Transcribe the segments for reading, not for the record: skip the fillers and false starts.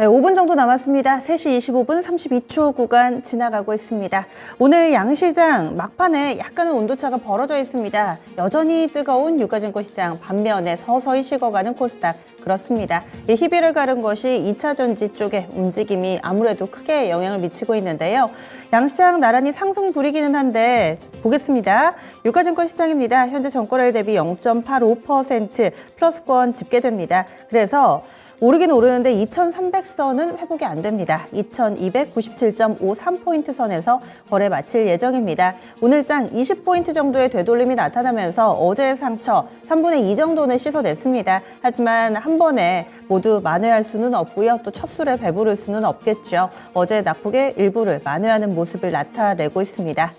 네, 5분 정도 남았습니다. 3시 25분 32초 구간 지나가고 있습니다. 오늘 양시장 막판에 약간은 온도차가 벌어져 있습니다. 여전히 뜨거운 유가증권 시장, 반면에 서서히 식어가는 코스닥. 그렇습니다. 이 희비를 가른 것이 2차 전지 쪽의 움직임이 아무래도 크게 영향을 미치고 있는데요. 양시장 나란히 상승 부리기는 한데 보겠습니다. 유가증권 시장입니다. 현재 전거래일 대비 0.85% 플러스권 집계됩니다. 그래서 오르긴 오르는데 2,300선은 회복이 안 됩니다. 2,297.53포인트 선에서 거래 마칠 예정입니다. 오늘장 20포인트 정도의 되돌림이 나타나면서 어제의 상처 3분의 2 정도는 씻어냈습니다. 하지만 한 번에 모두 만회할 수는 없고요. 또 첫 술에 배부를 수는 없겠죠. 어제 낙폭의 일부를 만회하는 모습을 나타내고 있습니다.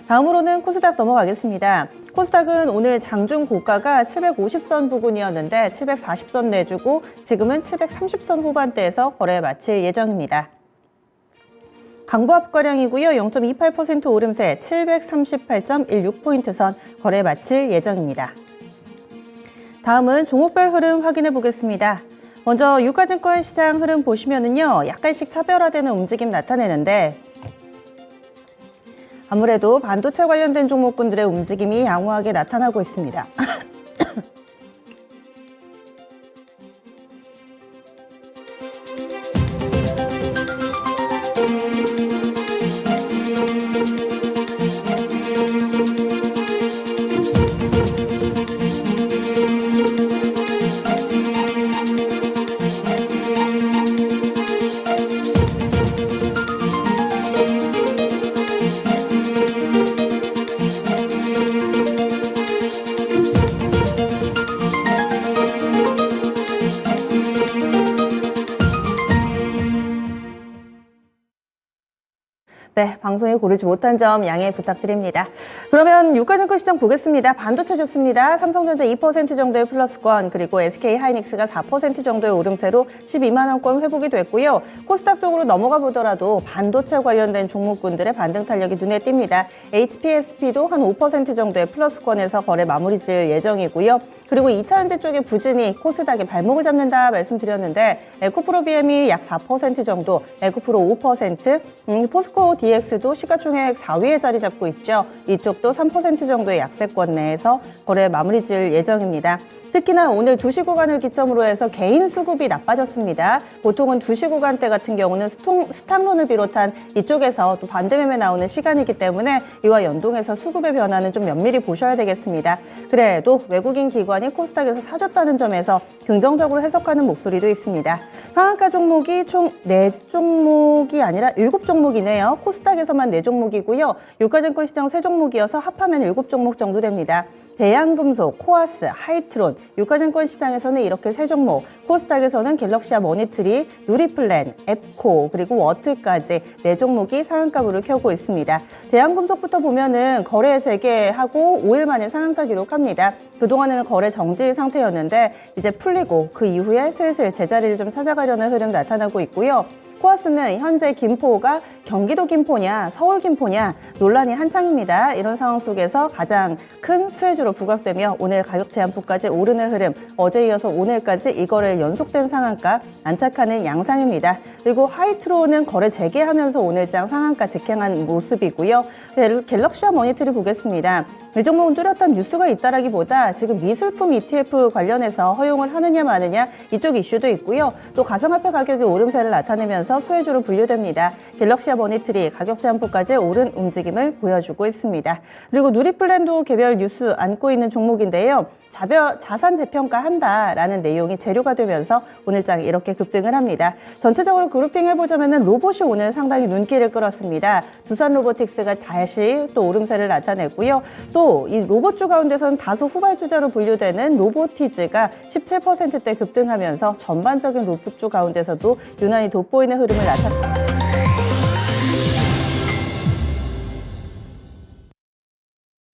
다음으로는 코스닥 넘어가겠습니다. 코스닥은 오늘 장중 고가가 750선 부근이었는데 740선 내주고 지금은 730선 후반대에서 거래 마칠 예정입니다. 강보합 거량이고요. 0.28% 오름세 738.16포인트 선 거래 마칠 예정입니다. 다음은 종목별 흐름 확인해 보겠습니다. 먼저 유가증권 시장 흐름 보시면은요. 약간씩 차별화되는 움직임 나타내는데 아무래도 반도체 관련된 종목군들의 움직임이 양호하게 나타나고 있습니다. 네, 방송에 고르지 못한 점 양해 부탁드립니다. 그러면 유가증권 시장 보겠습니다. 반도체 좋습니다. 삼성전자 2% 정도의 플러스권, 그리고 SK하이닉스가 4% 정도의 오름세로 12만 원권 회복이 됐고요. 코스닥 쪽으로 넘어가 보더라도 반도체 관련된 종목군들의 반등 탄력이 눈에 띕니다. HPSP도 한 5% 정도의 플러스권에서 거래 마무리 지을 예정이고요. 그리고 2차전지 쪽의 부진이 코스닥의 발목을 잡는다 말씀드렸는데 에코프로 BM이 약 4% 정도, 에코프로 5%, 포스코 DX도 시가총액 4위에 자리 잡고 있죠. 이쪽도 3% 정도의 약세권 내에서 거래 마무리 지을 예정입니다. 특히나 오늘 2시 구간을 기점으로 해서 개인 수급이 나빠졌습니다. 보통은 2시 구간대 같은 경우는 스탁론을 비롯한 이쪽에서 또 반대매매 나오는 시간이기 때문에 이와 연동해서 수급의 변화는 좀 면밀히 보셔야 되겠습니다. 그래도 외국인 기관이 코스닥에서 사줬다는 점에서 긍정적으로 해석하는 목소리도 있습니다. 상한가 종목이 총 4종목이 아니라 7종목이네요. 코스닥에서만 4종목이고요. 유가증권 시장 3종목이어서 합하면 7종목 정도 됩니다. 대양금속, 코아스, 하이트론, 유가증권 시장에서는 이렇게 3종목, 코스닥에서는 갤럭시아 머니트리, 누리플랜, 앱코, 그리고 워트까지 4종목이 상한가 불을 켜고 있습니다. 대양금속부터 보면은 거래 재개하고 5일 만에 상한가 기록합니다. 그동안에는 거래 정지 상태였는데 이제 풀리고 그 이후에 슬슬 제자리를 좀 찾아가려는 흐름 나타나고 있고요. 코아스는 현재 김포가 경기도 김포냐 서울 김포냐 논란이 한창입니다. 이런 상황 속에서 가장 큰 수혜주로 부각되며 오늘 가격 제한폭까지 오르는 흐름, 어제 이어서 오늘까지 이거를 연속된 상한가 안착하는 양상입니다. 그리고 하이트로는 거래 재개하면서 오늘장 상한가 직행한 모습이고요. 갤럭시아 머니터리 보겠습니다. 이 종목은 뚜렷한 뉴스가 있다라기보다 지금 미술품 ETF 관련해서 허용을 하느냐 마느냐 이쪽 이슈도 있고요. 또 가상화폐 가격이 오름세를 나타내면서 소외주로 분류됩니다. 갤럭시아 머니터리 가격 제한폭까지 오른 움직임을 보여주고 있습니다. 그리고 누리플랜도 개별 뉴스 안고 있는 종목인데요. 자산 재평가한다라는 내용이 재료가 되면서 오늘장 이렇게 급등을 합니다. 전체적으로 그룹핑 해보자면 로봇이 오늘 상당히 눈길을 끌었습니다. 두산 로보틱스가 다시 또 오름세를 나타냈고요. 또 이 로봇주 가운데서는 다소 후발주자로 분류되는 로보티즈가 17%대 급등하면서 전반적인 로봇주 가운데서도 유난히 돋보이는 흐름을 나타냈습니다.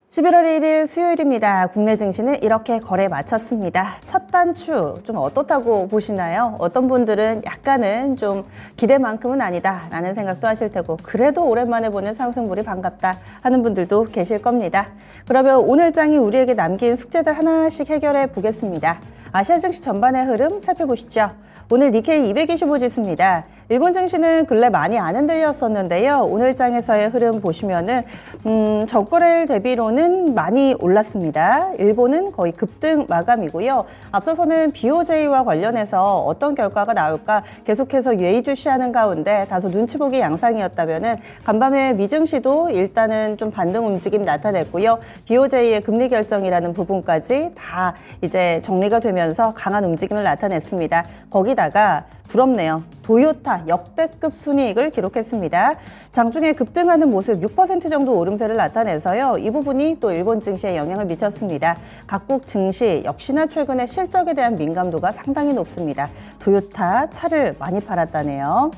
11월 1일 수요일입니다. 국내 증시는 이렇게 거래 마쳤습니다. 첫 단추 좀 어떻다고 보시나요? 어떤 분들은 약간은 좀 기대만큼은 아니다라는 생각도 하실 테고 그래도 오랜만에 보는 상승물이 반갑다 하는 분들도 계실 겁니다. 그러면 오늘 장이 우리에게 남긴 숙제들 하나씩 해결해 보겠습니다. 아시아 증시 전반의 흐름 살펴보시죠. 오늘 니케이 225 지수입니다. 일본 증시는 근래 많이 안 흔들렸었는데요. 오늘 장에서의 흐름 보시면은 전거래일 대비로는 많이 올랐습니다. 일본은 거의 급등 마감이고요. 앞서서는 BOJ와 관련해서 어떤 결과가 나올까 계속해서 예의주시하는 가운데 다소 눈치 보기 양상이었다면은 간밤에 미증시도 일단은 좀 반등 움직임 나타냈고요. BOJ의 금리 결정이라는 부분까지 다 이제 정리가 되면서 강한 움직임을 나타냈습니다. 거기다가 부럽네요. 도요타 역대급 순이익을 기록했습니다. 장중에 급등하는 모습 6% 정도 오름세를 나타내서요. 이 부분이 또 일본 증시에 영향을 미쳤습니다. 각국 증시 역시나 최근에 실적에 대한 민감도가 상당히 높습니다. 도요타 차를 많이 팔았다네요.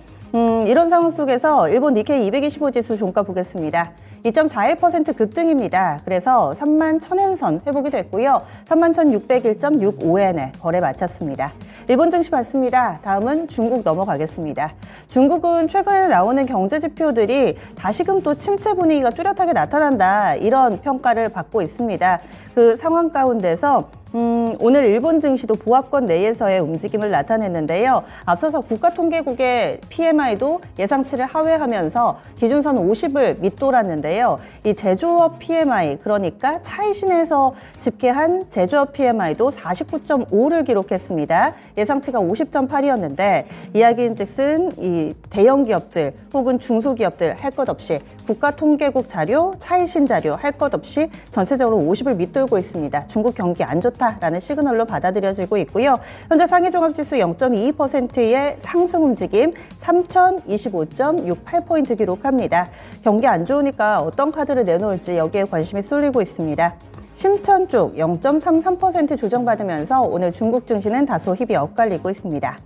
이런 상황 속에서 일본 니케이 225 지수 종가 보겠습니다. 2.41% 급등입니다. 그래서 31,000엔 회복이 됐고요. 31,601.65엔에 거래 마쳤습니다. 일본 증시 봤습니다. 다음은 중국 넘어가겠습니다. 중국은 최근에 나오는 경제 지표들이 다시금 또 침체 분위기가 뚜렷하게 나타난다. 이런 평가를 받고 있습니다. 그 상황 가운데서 오늘 일본 증시도 보합권 내에서의 움직임을 나타냈는데요. 앞서서 국가통계국의 PMI도 예상치를 하회하면서 기준선 50을 밑돌았는데요. 이 제조업 PMI, 그러니까 차이신에서 집계한 제조업 PMI도 49.5를 기록했습니다. 예상치가 50.8이었는데 이야기인즉슨 이 대형 기업들 혹은 중소기업들 할 것 없이 국가통계국 자료, 차이신 자료 할 것 없이 전체적으로 50을 밑돌고 있습니다. 중국 경기 안 좋다라는 시그널로 받아들여지고 있고요. 현재 상해종합지수 0.22%의 상승 움직임 3,025.68포인트 기록합니다. 경기 안 좋으니까 어떤 카드를 내놓을지 여기에 관심이 쏠리고 있습니다. 심천 쪽 0.33% 조정받으면서 오늘 중국 증시는 다소 힘이 엇갈리고 있습니다.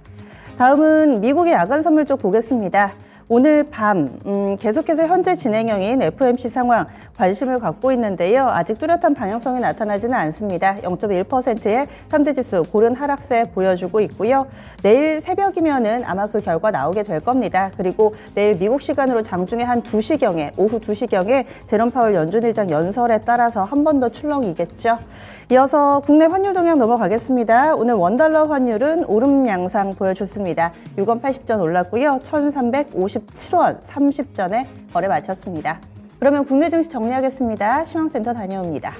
다음은 미국의 야간 선물 쪽 보겠습니다. 오늘 밤 계속해서 현재 진행형인 FOMC 상황 관심을 갖고 있는데요. 아직 뚜렷한 방향성이 나타나지는 않습니다. 0.1%의 3대 지수 고른 하락세 보여주고 있고요. 내일 새벽이면은 아마 그 결과 나오게 될 겁니다. 그리고 내일 미국 시간으로 장중에 한 2시경에 오후 2시경에 제롬 파월 연준 의장 연설에 따라서 한 번 더 출렁이겠죠. 이어서 국내 환율 동향 넘어가겠습니다. 오늘 원달러 환율은 오름 양상 보여줬습니다. 6원 80전 올랐고요. 1,357원 30전에 거래 마쳤습니다. 그러면 국내 증시 정리하겠습니다. 시황센터 다녀옵니다.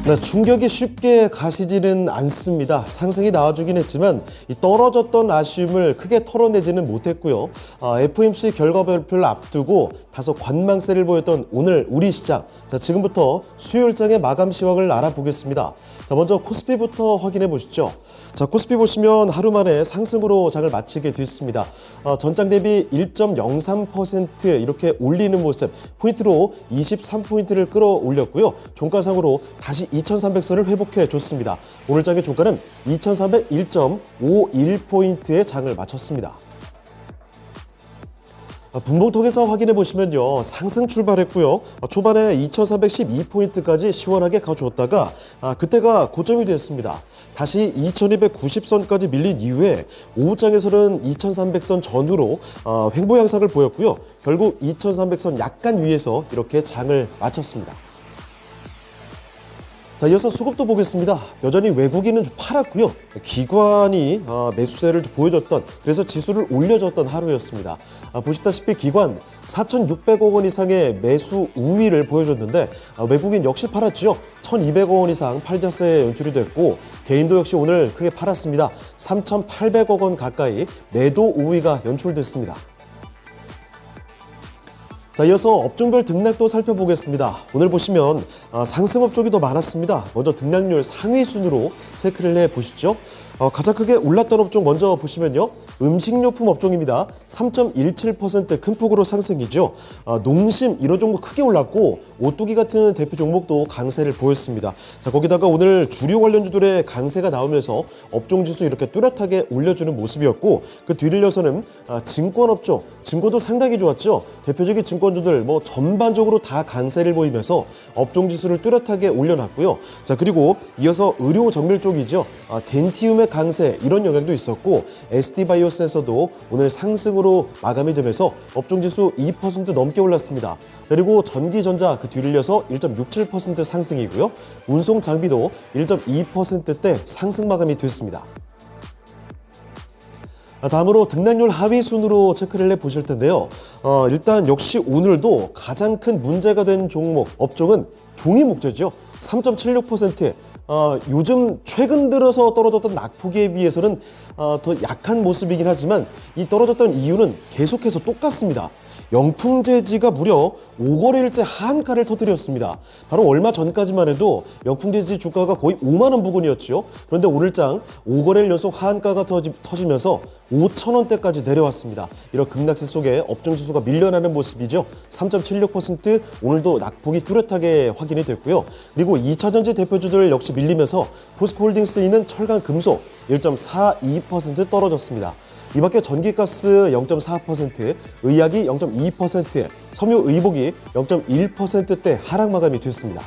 네, 충격이 쉽게 가시지는 않습니다. 상승이 나와주긴 했지만 이 떨어졌던 아쉬움을 크게 털어내지는 못했고요. FOMC 결과 발표를 앞두고 다소 관망세를 보였던 오늘 우리 시장. 자, 지금부터 수요일장의 마감 시황을 알아보겠습니다. 자, 먼저 코스피부터 확인해 보시죠. 자, 코스피 보시면 하루 만에 상승으로 장을 마치게 됐습니다. 전장 대비 1.03% 이렇게 올리는 모습, 포인트로 23포인트를 끌어올렸고요. 종가상으로 다시 2,300선을 회복해 줬습니다. 오늘 장의 종가는 2,301.51포인트의 장을 마쳤습니다. 분봉통에서 확인해 보시면요. 상승 출발했고요. 초반에 2,312포인트까지 시원하게 가져왔다가 그때가 고점이 됐습니다. 다시 2,290선까지 밀린 이후에 오후장에서는 2,300선 전후로 횡보 양상을 보였고요. 결국 2,300선 약간 위에서 이렇게 장을 마쳤습니다. 자, 이어서 수급도 보겠습니다. 여전히 외국인은 좀 팔았고요. 기관이 매수세를 보여줬던, 그래서 지수를 올려줬던 하루였습니다. 보시다시피 기관 4,600억 원 이상의 매수 우위를 보여줬는데 외국인 역시 팔았죠. 1,200억 원 이상 팔자세 연출이 됐고 개인도 역시 오늘 크게 팔았습니다. 3,800억 원 가까이 매도 우위가 연출됐습니다. 자, 이어서 업종별 등락도 살펴보겠습니다. 오늘 보시면 상승 업종이 더 많았습니다. 먼저 등락률 상위 순으로 체크를 해보시죠. 가장 크게 올랐던 업종 먼저 보시면요. 음식료품 업종입니다. 3.17% 큰 폭으로 상승이죠. 농심 이런 종목 크게 올랐고 오뚜기 같은 대표 종목도 강세를 보였습니다. 자, 거기다가 오늘 주류 관련주들의 강세가 나오면서 업종지수 이렇게 뚜렷하게 올려주는 모습이었고 그 뒤를 이어서는 증권업종, 증권도 상당히 좋았죠. 대표적인 증권주들 전반적으로 다 강세를 보이면서 업종지수를 뚜렷하게 올려놨고요. 자, 그리고 이어서 의료 정밀 쪽이죠. 덴티움의 투톱의 강세 이런 영향도 있었고 ST바이오스에서도 오늘 상승으로 마감이 되면서 업종지수 2% 넘게 올랐습니다. 그리고 전기전자 그 뒤를 이어서 1.67% 상승이고요. 운송장비도 1.2%대 상승 마감이 됐습니다. 다음으로 등락률 하위 순으로 체크를 해보실 텐데요. 일단 역시 오늘도 가장 큰 문제가 된 종목, 업종은 종이 목재죠. 3.76%. 요즘 최근 들어서 떨어졌던 낙폭에 비해서는 더 약한 모습이긴 하지만 이 떨어졌던 이유는 계속해서 똑같습니다. 영풍재지가 무려 5거래일째 하한가를 터뜨렸습니다. 바로 얼마 전까지만 해도 영풍재지 주가가 거의 5만 원 부근이었죠. 그런데 오늘장 5거래일 연속 하한가가 터지면서 5,000원대까지 내려왔습니다. 이런 급락세 속에 업종지수가 밀려나는 모습이죠. 3.76% 오늘도 낙폭이 뚜렷하게 확인이 됐고요. 그리고 2차전지 대표주들 역시 밀리면서 포스코홀딩스에 있는 철강 금속 1.42% 떨어졌습니다. 이 밖에 전기가스 0.4%, 의약이 0.2%, 섬유의복이 0.1%대 하락 마감이 됐습니다.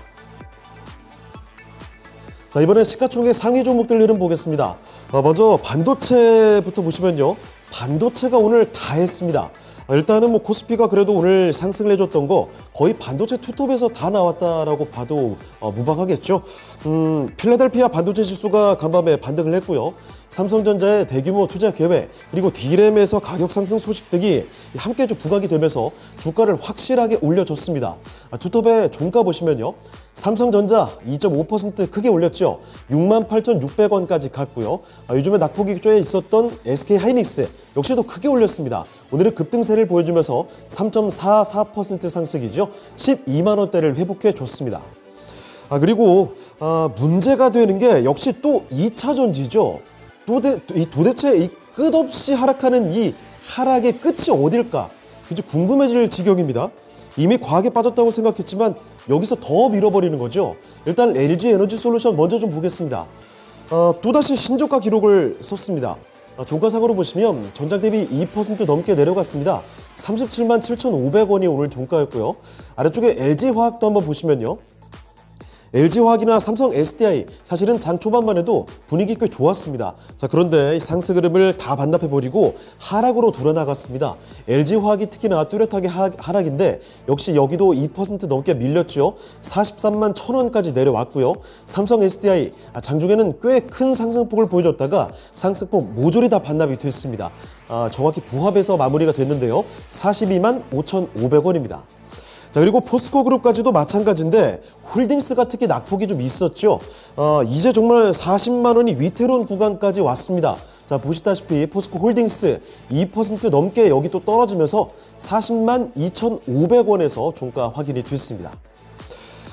자, 이번엔 시가총액 상위 종목들 흐름 보겠습니다. 먼저 반도체부터 보시면요. 반도체가 오늘 다 했습니다. 일단은 코스피가 그래도 오늘 상승을 해줬던 거 거의 반도체 투톱에서 다 나왔다라고 봐도 무방하겠죠. 필라델피아 반도체 지수가 간밤에 반등을 했고요. 삼성전자의 대규모 투자 계획 그리고 D램에서 가격 상승 소식 등이 함께 부각이 되면서 주가를 확실하게 올려줬습니다. 투톱의 종가 보시면요. 삼성전자 2.5% 크게 올렸죠. 68,600원까지 갔고요. 요즘에 낙폭이 꽤 있었던 SK하이닉스 역시도 크게 올렸습니다. 오늘은 급등세를 보여주면서 3.44% 상승이죠. 12만 원대를 회복해 줬습니다. 그리고 문제가 되는 게 역시 또 2차 전지죠. 도대체 이 끝없이 하락하는 이 하락의 끝이 어딜까? 굉장히 궁금해질 지경입니다. 이미 과하게 빠졌다고 생각했지만 여기서 더 밀어버리는 거죠. 일단 LG에너지솔루션 먼저 좀 보겠습니다. 또다시 신저가 기록을 썼습니다. 종가상으로 보시면 전장 대비 2% 넘게 내려갔습니다. 37만 7,500원이 오늘 종가였고요. 아래쪽에 LG화학도 한번 보시면요. LG화학이나 삼성 SDI 사실은 장 초반만 해도 분위기 꽤 좋았습니다. 자, 그런데 이 상승 흐름을 다 반납해버리고 하락으로 돌아나갔습니다. LG화학이 특히나 뚜렷하게 하락인데 역시 여기도 2% 넘게 밀렸죠. 43만 1,000원까지 내려왔고요. 삼성 SDI 장중에는 꽤 큰 상승폭을 보여줬다가 상승폭 모조리 다 반납이 됐습니다. 정확히 보합해서 마무리가 됐는데요. 42만 5,500원입니다. 자, 그리고 포스코그룹까지도 마찬가지인데 홀딩스가 특히 낙폭이 좀 있었죠. 이제 정말 40만 원이 위태로운 구간까지 왔습니다. 자, 보시다시피 포스코홀딩스 2% 넘게 여기 또 떨어지면서 40만 2,500원에서 종가 확인이 됐습니다.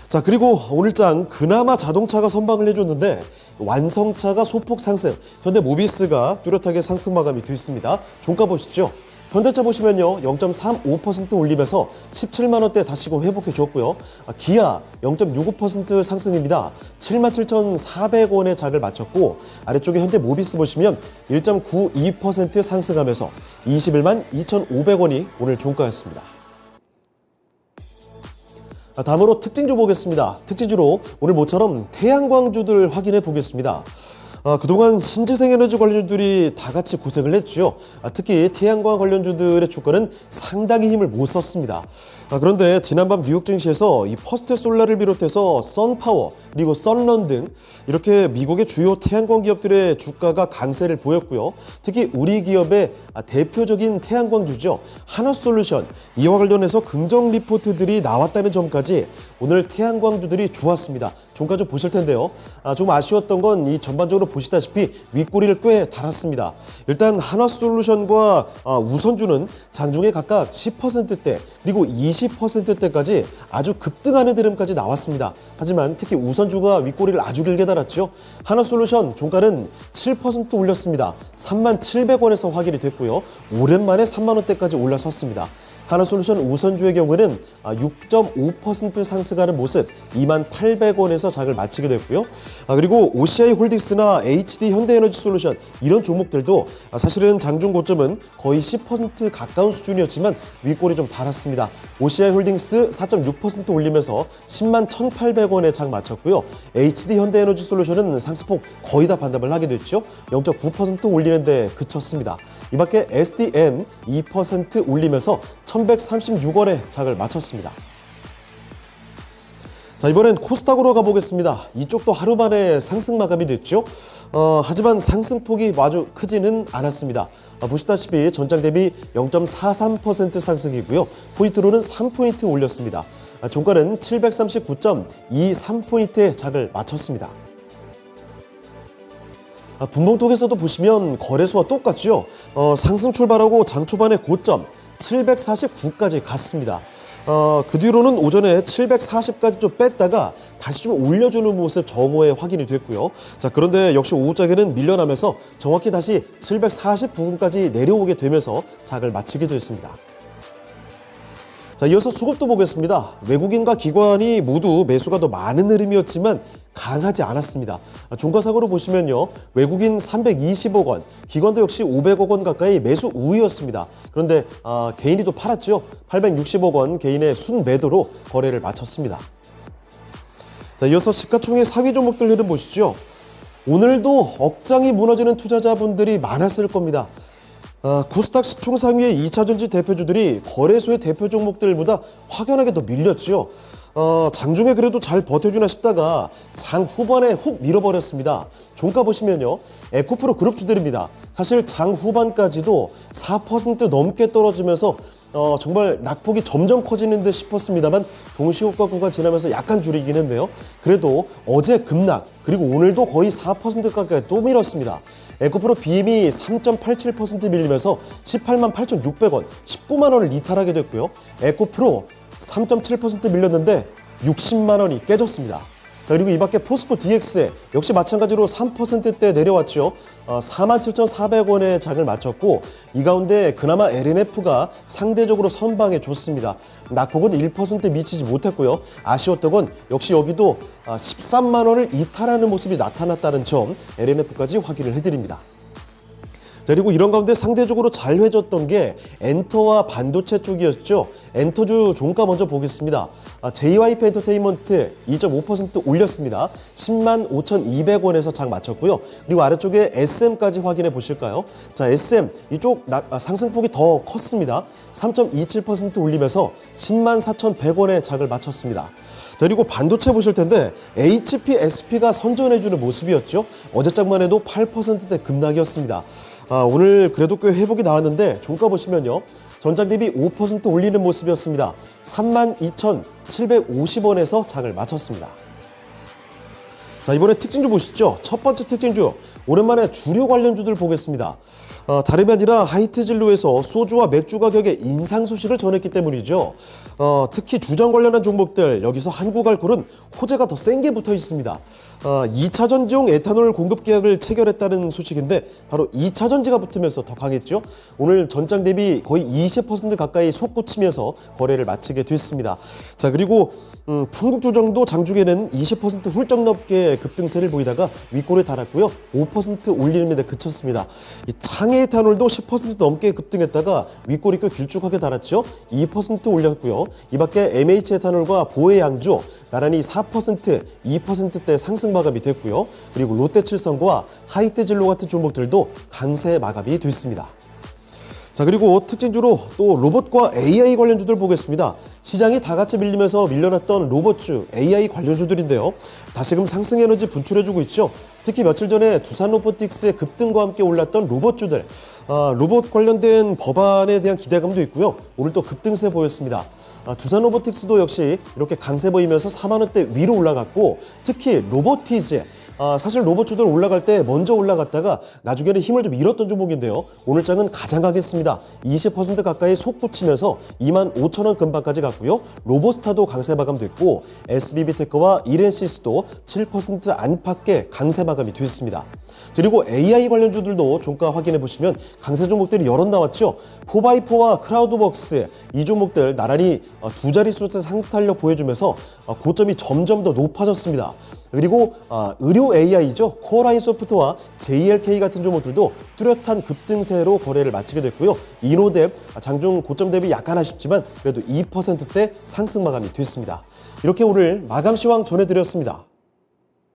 자, 그리고 오늘장 그나마 자동차가 선방을 해줬는데 완성차가 소폭 상승, 현대모비스가 뚜렷하게 상승 마감이 됐습니다. 종가 보시죠. 현대차 보시면요. 0.35% 올리면서 17만 원대 다시금 회복해 줬고요. 기아 0.65% 상승입니다. 77,400원의 작을 마쳤고 아래쪽에 현대모비스 보시면 1.92% 상승하면서 21만 2,500원이 오늘 종가였습니다. 다음으로 특징주 보겠습니다. 특징주로 오늘 모처럼 태양광주들 확인해 보겠습니다. 그동안 신재생에너지 관련주들이 다 같이 고생을 했죠. 특히 태양광 관련주들의 주가는 상당히 힘을 못 썼습니다. 그런데 지난밤 뉴욕 증시에서 이 퍼스트 솔라를 비롯해서 선파워 그리고 선런 등 이렇게 미국의 주요 태양광 기업들의 주가가 강세를 보였고요. 특히 우리 기업의 대표적인 태양광주죠. 하나솔루션 이와 관련해서 긍정 리포트들이 나왔다는 점까지 오늘 태양광주들이 좋았습니다. 종가 좀 보실 텐데요. 좀 아쉬웠던 건 이 전반적으로 보시다시피 윗꼬리를 꽤 달았습니다. 일단 하나솔루션과 우선주는 장중에 각각 10%대 그리고 20%대까지 아주 급등하는 흐름까지 나왔습니다. 하지만 특히 우선주가 윗꼬리를 아주 길게 달았죠. 하나솔루션 종가는 7% 올렸습니다. 3만 700원에서 확인이 됐고요. 오랜만에 3만 원대까지 올라섰습니다. 하나솔루션 우선주의 경우에는 6.5% 상승하는 모습 28,800원에서 장을 마치게 됐고요. 그리고 OCI 홀딩스나 HD 현대에너지솔루션 이런 종목들도 사실은 장중 고점은 거의 10% 가까운 수준이었지만 윗골이 좀 달았습니다. OCI 홀딩스 4.6% 올리면서 101,800원에 장 마쳤고요. HD 현대에너지솔루션은 상승폭 거의 다 반납을 하게 됐죠. 0.9% 올리는데 그쳤습니다. 이 밖에 SDM 2% 올리면서 1,136원에 장을 마쳤습니다. 자, 이번엔 코스닥으로 가보겠습니다. 이쪽도 하루 만에 상승 마감이 됐죠. 하지만 상승폭이 아주 크지는 않았습니다. 보시다시피 전장 대비 0.43% 상승이고요. 포인트로는 3포인트 올렸습니다. 종가는 739.23포인트의 장을 마쳤습니다. 분봉톡에서도 보시면 거래소와 똑같죠. 상승 출발하고 장 초반의 고점 749까지 갔습니다. 그 뒤로는 오전에 740까지 좀 뺐다가 다시 좀 올려주는 모습 정오에 확인이 됐고요. 자, 그런데 역시 오후장에는 밀려나면서 정확히 다시 740 부근까지 내려오게 되면서 장을 마치게 됐습니다. 자, 이어서 수급도 보겠습니다. 외국인과 기관이 모두 매수가 더 많은 흐름이었지만 강하지 않았습니다. 종가상으로 보시면요. 외국인 320억 원, 기관도 역시 500억 원 가까이 매수 우위였습니다. 그런데 개인이 또 팔았죠. 860억 원 개인의 순매도로 거래를 마쳤습니다. 자, 이어서 시가총액 상위 종목들 흐름 보시죠. 오늘도 억장이 무너지는 투자자분들이 많았을 겁니다. 코스닥 시총 상위의 2차전지 대표주들이 거래소의 대표 종목들보다 확연하게 더 밀렸죠. 장중에 그래도 잘 버텨주나 싶다가 장 후반에 훅 밀어버렸습니다. 종가 보시면요. 에코프로 그룹주들입니다. 사실 장 후반까지도 4% 넘게 떨어지면서 정말 낙폭이 점점 커지는 듯 싶었습니다만 동시호가 구간 지나면서 약간 줄이긴 했는데요. 그래도 어제 급락 그리고 오늘도 거의 4% 가까이 또 밀었습니다. 에코프로 BM이 3.87% 밀리면서 188,600원, 19만 원을 이탈하게 됐고요. 에코프로 3.7% 밀렸는데 60만 원이 깨졌습니다. 자, 그리고 이 밖에 포스코 DX 역시 마찬가지로 3%대 내려왔죠. 47,400원에 장을 마쳤고 이 가운데 그나마 LNF가 상대적으로 선방에 좋습니다. 낙폭은 1% 미치지 못했고요. 아쉬웠던 건 역시 여기도 13만 원을 이탈하는 모습이 나타났다는 점 LNF까지 확인을 해드립니다. 자, 그리고 이런 가운데 상대적으로 잘 회졌던 게 엔터와 반도체 쪽이었죠. 엔터주 종가 먼저 보겠습니다. JYP 엔터테인먼트 2.5% 올렸습니다. 105,200원에서 장 마쳤고요. 그리고 아래쪽에 SM까지 확인해 보실까요? 자, SM 이쪽 상승폭이 더 컸습니다. 3.27% 올리면서 104,100원에 장을 마쳤습니다. 자, 그리고 반도체 보실 텐데 HP, SP가 선전해주는 모습이었죠. 어제장만 해도 8%대 급락이었습니다. 오늘 그래도 꽤 회복이 나왔는데 종가 보시면요. 전장 대비 5% 올리는 모습이었습니다. 32,750원에서 장을 마쳤습니다. 자, 이번에 특징주 보시죠. 첫 번째 특징주, 오랜만에 주류 관련주들 보겠습니다. 다름이 아니라 하이트진로에서 소주와 맥주 가격의 인상 소식을 전했기 때문이죠. 특히 주전 관련한 종목들, 여기서 한국알코올은 호재가 더 센 게 붙어 있습니다. 2차 전지용 에탄올 공급 계약을 체결했다는 소식인데 바로 2차 전지가 붙으면서 더 강했죠. 오늘 전장 대비 거의 20% 가까이 솟구치면서 거래를 마치게 됐습니다. 자, 그리고 풍국주정도 장중에는 20% 훌쩍 넘게 급등세를 보이다가 윗골에 달았고요. 5% 올리는 데 그쳤습니다. 이 창의 에탄올도 10% 넘게 급등했다가 윗골이 꽤 길쭉하게 달았죠. 2% 올렸고요. 이 밖에 MH 에탄올과 보혜 양조 나란히 4%, 2%대 상승 마감이 됐고요. 그리고 롯데칠성과 하이트진로 같은 종목들도 강세 마감이 됐습니다. 자, 그리고 특징주로 또 로봇과 AI 관련주들 보겠습니다. 시장이 다 같이 밀리면서 밀려났던 로봇주, AI 관련주들인데요. 다시금 상승 에너지 분출해주고 있죠. 특히 며칠 전에 두산 로보틱스의 급등과 함께 올랐던 로봇주들, 로봇 관련된 법안에 대한 기대감도 있고요. 오늘 또 급등세 보였습니다. 두산 로보틱스도 역시 이렇게 강세 보이면서 4만 원대 위로 올라갔고, 특히 로보티즈, 사실 로봇주들 올라갈 때 먼저 올라갔다가 나중에는 힘을 좀 잃었던 종목인데요. 오늘 장은 가장 강했습니다. 20% 가까이 속 붙이면서 25,000원 근방까지 갔고요. 로보스타도 강세 마감됐고 SBB테크와 이렌시스도 7% 안팎의 강세 마감이 됐습니다. 그리고 AI 관련주들도 종가 확인해 보시면 강세 종목들이 여럿 나왔죠. 4x4와 크라우드웍스 이 종목들 나란히 두 자릿수 상탄력 보여주면서 고점이 점점 더 높아졌습니다. 그리고 의료 AI죠. 코어라인 소프트와 JLK 같은 종목들도 뚜렷한 급등세로 거래를 마치게 됐고요. 이노뎁 장중 고점 대비 약간 아쉽지만 그래도 2%대 상승 마감이 됐습니다. 이렇게 오늘 마감 시황 전해드렸습니다.